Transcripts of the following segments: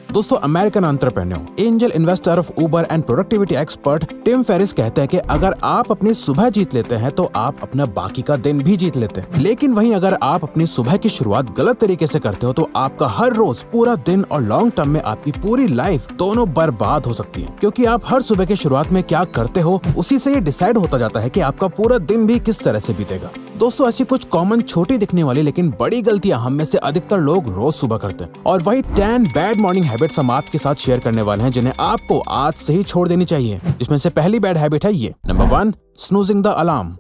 दोस्तों, American entrepreneur, angel investor of Uber and productivity expert Tim Ferriss कहते हैं कि अगर आप अपनी सुबह जीत लेते हैं तो आप अपना बाकी का दिन भी जीत लेते हैं। लेकिन वहीं अगर आप अपनी सुबह की शुरुआत गलत तरीके से करते हो तो आपका हर रोज, पूरा दिन और लॉन्ग टर्म में आपकी पूरी लाइफ दोनों बर्बाद हो सकती है। क्योंकि आप हर सुबह की शुरुआत में क्या करते हो उसी से ये डिसाइड होता जाता है कि आपका पूरा दिन भी किस तरह से बीतेगा। दोस्तों, ऐसी कुछ कॉमन छोटी दिखने वाली लेकिन बड़ी गलतियां हम में से अधिकतर लोग रोज सुबह करते हैं, और वही 10 बैड मॉर्निंग हैबिट्स हम आपके साथ शेयर करने वाले हैं जिन्हें आपको आज से ही छोड़ देनी चाहिए। जिसमें से पहली बैड हैबिट है ये। Number 1, snoozing the alarm.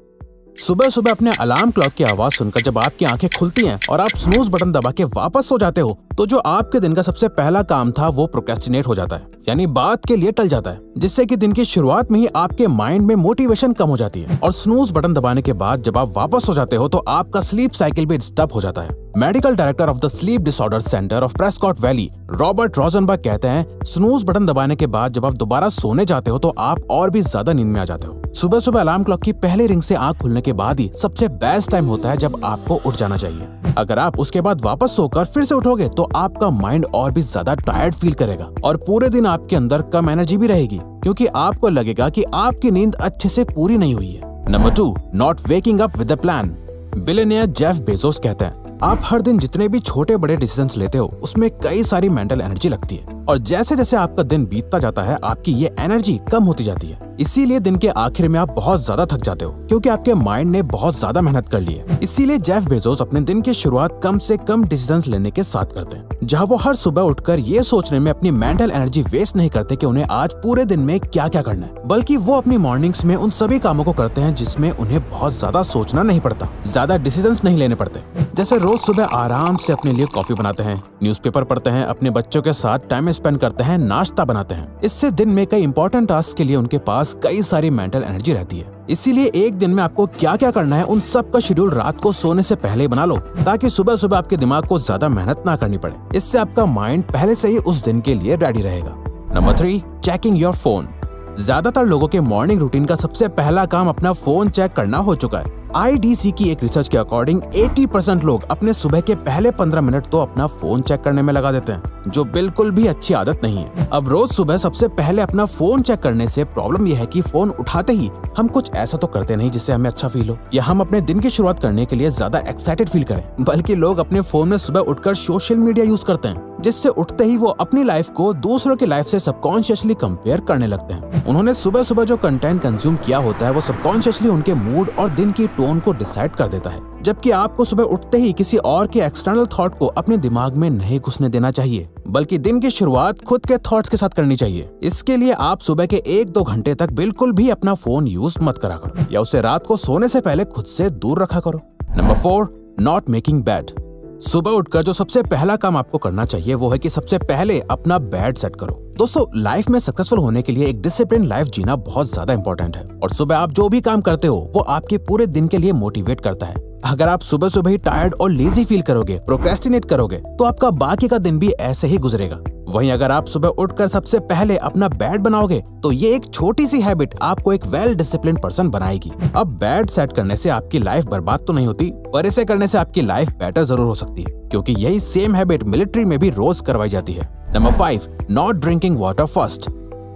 सुबह सुबह अपने अलार्म क्लॉक की आवाज सुनकर जब आपकी आंखें खुलती हैं और आप स्नूज बटन दबा के वापस सो जाते हो तो जो आपके दिन का सबसे पहला काम था वो प्रोक्रेस्टिनेट हो जाता है, यानी बात के लिए टल जाता है, जिससे कि दिन की शुरुआत में ही आपके माइंड में मोटिवेशन कम हो जाती है। और स्नूज बटन दबाने के बाद जब आप वापस सो जाते हो तो आपका स्लीप साइकिल भी डिस्टर्ब हो जाता है। Medical director of the sleep disorder centre of Prescott valley, Robert Rosenberg कहते हैं, स्नूज बटन दबाने के बाद जब आप दोबारा सोने जाते हो तो आप और भी ज्यादा नींद में आ जाते हो। सुबह सुबह अलार्म क्लॉक की पहले रिंग से आंख खुलने के बाद ही सबसे बेस्ट टाइम होता है जब आपको उठ जाना चाहिए। अगर आप उसके बाद वापस सोकर फिर से उठोगे तो आपका माइंड और भी ज्यादा टायर्ड फील करेगा और पूरे दिन आपके अंदर कम एनर्जी भी रहेगी, क्योंकि आपको लगेगा कि आपकी नींद अच्छे से पूरी नहीं हुई है। Number 2, not waking up with a plan. Billionaire Jeff Bezos कहते हैं, आप हर दिन जितने भी छोटे बड़े डिसीजंस लेते हो उसमें कई सारी मेंटल एनर्जी लगती है, और जैसे जैसे आपका दिन बीतता जाता है आपकी ये एनर्जी कम होती जाती है। इसीलिए दिन के आखिर में आप बहुत ज्यादा थक जाते हो, क्योंकि आपके माइंड ने बहुत ज्यादा मेहनत कर ली है। इसीलिए जेफ बेजोस अपने दिन की शुरुआत कम से कम डिसीजंस लेने के साथ करते हैं, जहाँ वो हर सुबह उठकर ये सोचने में अपनी मेंटल एनर्जी वेस्ट नहीं करते कि उन्हें आज पूरे दिन में क्या क्या करना है, बल्कि वो अपनी मॉर्निंग्स में उन सभी कामों को करते हैं जिसमें उन्हें बहुत ज्यादा सोचना नहीं पड़ता, ज्यादा डिसीजंस नहीं लेने पड़ते। जैसे रोज सुबह आराम से अपने लिए कॉफी बनाते हैं, न्यूज़पेपर पढ़ते हैं, अपने बच्चों के साथ टाइम स्पेंड करते हैं, नाश्ता बनाते हैं। इससे दिन में कई इंपॉर्टेंट टास्क के लिए उनके पास कई सारी मेंटल एनर्जी रहती है। इसीलिए एक दिन में आपको क्या क्या करना है उन सब का शेड्यूल रात को सोने से पहले ही बना लो, ताकि सुबह सुबह आपके दिमाग को ज्यादा मेहनत ना करनी पड़े। इससे आपका माइंड पहले से ही उस दिन के लिए रेडी रहेगा। Number 3, checking your phone. ज्यादातर लोगों के मॉर्निंग रूटीन का सबसे पहला काम अपना फोन चेक करना हो चुका है। IDC की एक रिसर्च के अकॉर्डिंग 80% लोग अपने सुबह के पहले 15 मिनट तो अपना फोन चेक करने में लगा देते हैं, जो बिल्कुल भी अच्छी आदत नहीं है। अब रोज सुबह सबसे पहले अपना फोन चेक करने से प्रॉब्लम यह है कि फोन उठाते ही हम कुछ ऐसा तो करते नहीं जिससे हमें अच्छा फील हो या हम अपने दिन की शुरुआत करने के लिए ज्यादा एक्साइटेड फील करें, बल्कि लोग अपने फोन में सुबह उठकर सोशल मीडिया यूज करते हैं, जिससे उठते ही वो अपनी लाइफ को दूसरों की लाइफ से सबकॉन्शियसली कंपेयर करने लगते हैं। उन्होंने सुबह सुबह जो कंटेंट कंज्यूम किया होता है वो सबकॉन्शियसली उनके मूड और दिन की टोन को डिसाइड कर देता है, जबकि आपको सुबह उठते ही किसी और के एक्सटर्नल थॉट को अपने दिमाग में नहीं घुसने देना चाहिए, बल्कि दिन की शुरुआत खुद के थॉट्स के साथ करनी चाहिए। इसके लिए आप सुबह के 1-2 घंटे तक बिल्कुल भी अपना फोन यूज मत करा करो या उसे रात को सोने से पहले खुद से दूर रखा करो। Number 4, not making bed. सुबह उठकर जो सबसे पहला काम आपको करना चाहिए वो है कि सबसे पहले अपना बेड सेट करो। दोस्तों, लाइफ में सक्सेसफुल होने के लिए एक डिसिप्लिन लाइफ जीना बहुत ज्यादा इंपॉर्टेंट है, और सुबह आप जो भी काम करते हो वो आपके पूरे दिन के लिए मोटिवेट करता है। अगर आप सुबह सुबह ही टायर्ड और लेजी फील करोगे, प्रोक्रेस्टिनेट करोगे, तो आपका बाकी का दिन भी ऐसे ही गुजरेगा। वहीं अगर आप सुबह उठकर सबसे पहले अपना बेड बनाओगे तो ये एक छोटी सी हैबिट आपको एक वेल डिसिप्लिन पर्सन बनाएगी। अब बेड सेट करने से आपकी लाइफ बर्बाद तो नहीं होती, पर इसे करने से आपकी लाइफ बेटर जरूर हो सकती है, क्योंकि यही सेम हैबिट मिलिट्री में भी रोज करवाई जाती है। Number 5, not drinking water first.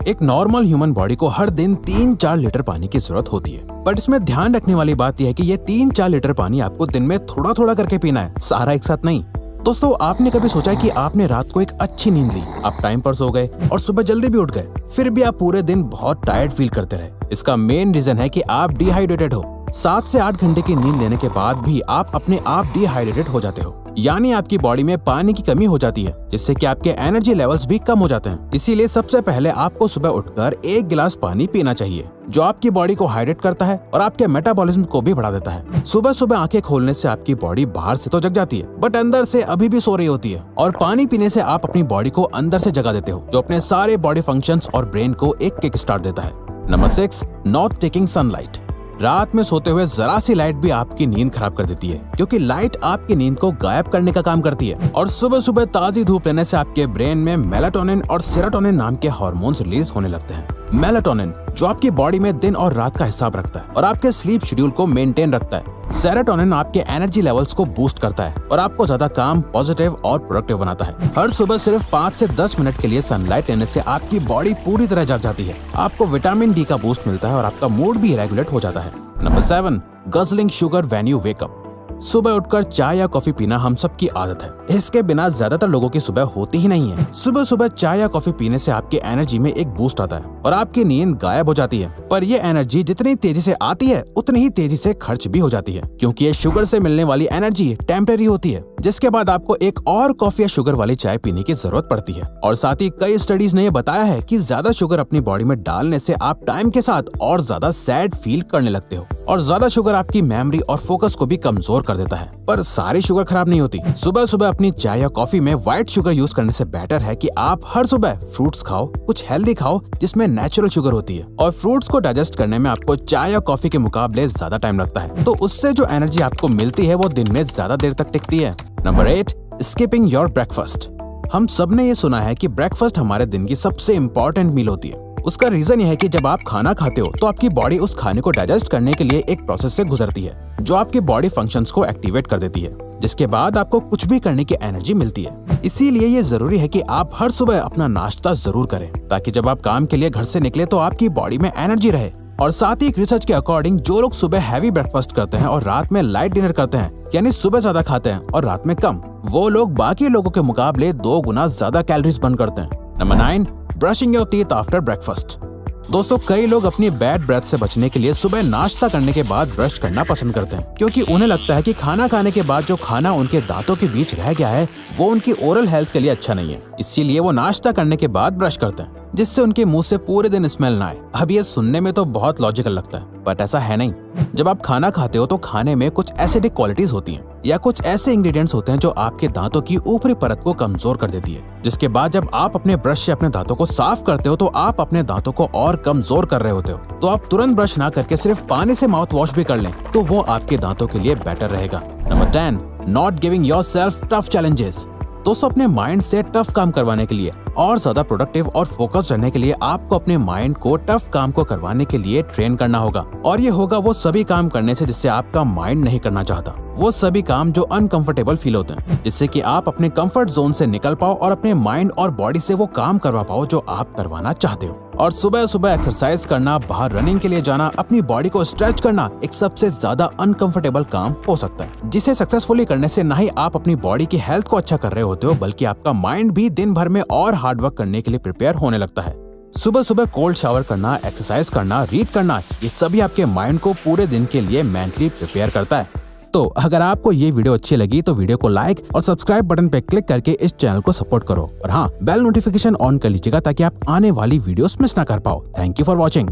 एक नॉर्मल ह्यूमन बॉडी को हर दिन 3-4 लीटर पानी की जरूरत होती है, बट इसमें ध्यान रखने वाली बात यह है कि ये 3-4 लीटर पानी आपको दिन में थोड़ा थोड़ा करके पीना है, सारा एक साथ नहीं। दोस्तों, आपने कभी सोचा है कि आपने रात को एक अच्छी नींद ली, आप टाइम पर सो गए और सुबह जल्दी भी उठ गए, फिर भी आप पूरे दिन बहुत टायर्ड फील करते रहे? इसका मेन रीजन है कि आप डिहाइड्रेटेड हो। 7 से 8 घंटे की नींद लेने के बाद भी आप अपने आप डिहाइड्रेटेड हो जाते हो, यानी आपकी बॉडी में पानी की कमी हो जाती है, जिससे कि आपके एनर्जी लेवल्स भी कम हो जाते हैं। इसीलिए सबसे पहले आपको सुबह उठकर 1 गिलास पानी पीना चाहिए, जो आपकी बॉडी को हाइड्रेट करता है और आपके मेटाबॉलिज्म को भी बढ़ा देता है। सुबह सुबह आंखें खोलने से आपकी बॉडी बाहर से तो जग जाती है, बट अंदर से अभी भी सो रही होती है, और पानी पीने से आप अपनी बॉडी को अंदर से जगा देते हो, जो अपने सारे बॉडी फंक्शंस और ब्रेन को एक किक स्टार्ट देता है। Number 6, not taking sunlight. रात में सोते हुए जरा सी लाइट भी आपकी नींद खराब कर देती है, क्योंकि लाइट आपकी नींद को गायब करने का काम करती है, और सुबह सुबह ताजी धूप लेने से आपके ब्रेन में मेलाटोनिन और सेरोटोनिन नाम के हार्मोन्स रिलीज होने लगते हैं, मेलाटोनिन, जो आपकी बॉडी में दिन और रात का हिसाब रखता है और आपके स्लीप शेड्यूल को मेंटेन रखता है। सेरोटोनिन आपके एनर्जी लेवल्स को बूस्ट करता है और आपको ज्यादा काम, पॉजिटिव और प्रोडक्टिव बनाता है। हर सुबह सिर्फ 5 से 10 मिनट के लिए सनलाइट लेने से आपकी बॉडी पूरी तरह जग जाती है। आपको विटामिन डी का बूस्ट मिलता है और आपका मूड भी रेगुलेट हो जाता है। Number 7, guzzling sugar when you wake up. सुबह उठकर चाय या कॉफी पीना हम सबकी आदत है। इसके बिना ज्यादातर लोगों की सुबह होती ही नहीं है। सुबह सुबह चाय या कॉफी पीने से आपकी एनर्जी में एक बूस्ट आता है और आपकी नींद गायब हो जाती है। पर ये एनर्जी जितनी तेजी से आती है उतनी ही तेजी से खर्च भी हो जाती है, क्योंकि ये शुगर से मिलने वाली एनर्जी टेम्परेरी होती है, जिसके बाद आपको एक और कॉफी या शुगर वाली चाय पीने की जरूरत पड़ती है। और साथ ही कई स्टडीज ने ये बताया है कि ज्यादा शुगर अपनी बॉडी में डालने से आप टाइम के साथ और ज्यादा सैड फील करने लगते हो और ज्यादा शुगर आपकी मेमोरी और फोकस को भी कमजोर कर देता है। पर सारी शुगर खराब नहीं होती। सुबह सुबह अपनी चाय या कॉफी में व्हाइट शुगर यूज करने से बेटर है कि आप हर सुबह फ्रूट्स खाओ, कुछ हेल्दी खाओ जिसमें नेचुरल शुगर होती है। और फ्रूट्स को डाइजेस्ट करने में आपको चाय या कॉफी के मुकाबले ज्यादा टाइम लगता है, तो उससे जो एनर्जी आपको मिलती है वो दिन में ज्यादा देर तक टिकती है। Number 8, skipping your breakfast. हम सब ने ये सुना है कि ब्रेकफास्ट हमारे दिन की सबसे इम्पोर्टेंट मील होती है। उसका रीजन ये है कि जब आप खाना खाते हो तो आपकी बॉडी उस खाने को डाइजेस्ट करने के लिए एक प्रोसेस से गुजरती है, जो आपकी बॉडी फंक्शंस को एक्टिवेट कर देती है, जिसके बाद आपको कुछ भी करने की एनर्जी मिलती है। इसीलिए ये जरूरी है कि आप हर सुबह अपना नाश्ता जरूर करें, ताकि जब आप काम के लिए घर से निकले तो आपकी बॉडी में एनर्जी रहे। और साथ ही एक रिसर्च के अकॉर्डिंग जो लोग सुबह हैवी ब्रेकफास्ट करते हैं और रात में लाइट डिनर करते हैं, यानी सुबह ज्यादा खाते हैं और रात में कम, वो लोग बाकी लोगों के मुकाबले 2 गुना ज्यादा कैलोरीज बर्न करते हैं। Number 9, brushing your teeth after breakfast. दोस्तों, कई लोग अपनी बैड ब्रेथ से बचने के लिए सुबह नाश्ता करने के बाद ब्रश करना पसंद करते हैं, क्योंकि उन्हें लगता है कि खाना खाने के बाद जो खाना उनके दांतों के बीच रह गया है वो उनकी ओरल हेल्थ के लिए अच्छा नहीं है। इसीलिए वो नाश्ता करने के बाद ब्रश करते हैं, जिससे उनके मुंह से पूरे दिन स्मेल ना आए। अब ये सुनने में तो बहुत लॉजिकल लगता है, बट ऐसा है नहीं। जब आप खाना खाते हो तो खाने में कुछ एसिडिक क्वालिटीज होती हैं या कुछ ऐसे इंग्रेडिएंट्स होते हैं जो आपके दांतों की ऊपरी परत को कमजोर कर देती है, जिसके बाद जब आप अपने ब्रश से अपने दांतों को साफ करते हो तो आप अपने दांतों को और कमजोर कर रहे होते हो। तो आप तुरंत ब्रश ना करके सिर्फ पानी से माउथ वॉश भी कर लें तो वो आपके दांतों के लिए बेटर रहेगा। Number 10, not giving yourself tough challenges. दोस्तों, अपने माइंड से टफ काम करवाने के लिए और ज्यादा प्रोडक्टिव और फोकस रहने के लिए आपको अपने माइंड को टफ काम को करवाने के लिए ट्रेन करना होगा। और ये होगा वो सभी काम करने से जिससे आपका माइंड नहीं करना चाहता, वो सभी काम जो अनकंफर्टेबल फील होते हैं, जिससे कि आप अपने कंफर्ट जोन से निकल पाओ और अपने माइंड और बॉडी से वो काम करवा पाओ जो आप करवाना चाहते हो। और सुबह सुबह एक्सरसाइज करना, बाहर रनिंग के लिए जाना, अपनी बॉडी को स्ट्रेच करना एक सबसे ज्यादा अनकंफर्टेबल काम हो सकता है, जिसे सक्सेसफुली करने से न ही आप अपनी बॉडी की हेल्थ को अच्छा कर रहे होते हो, बल्कि आपका माइंड भी दिन भर में और हार्ड वर्क करने के लिए प्रिपेयर होने लगता है। सुबह सुबह कोल्ड शावर करना, एक्सरसाइज करना, रीड करना, ये सभी आपके माइंड को पूरे दिन के लिए मेंटली प्रिपेयर करता है। तो अगर आपको ये वीडियो अच्छी लगी तो वीडियो को लाइक और सब्सक्राइब बटन पे क्लिक करके इस चैनल को सपोर्ट करो और हाँ, बेल नोटिफिकेशन ऑन कर लीजिएगा ताकि आप आने वाली वीडियोस मिस ना कर पाओ। Thank you for watching.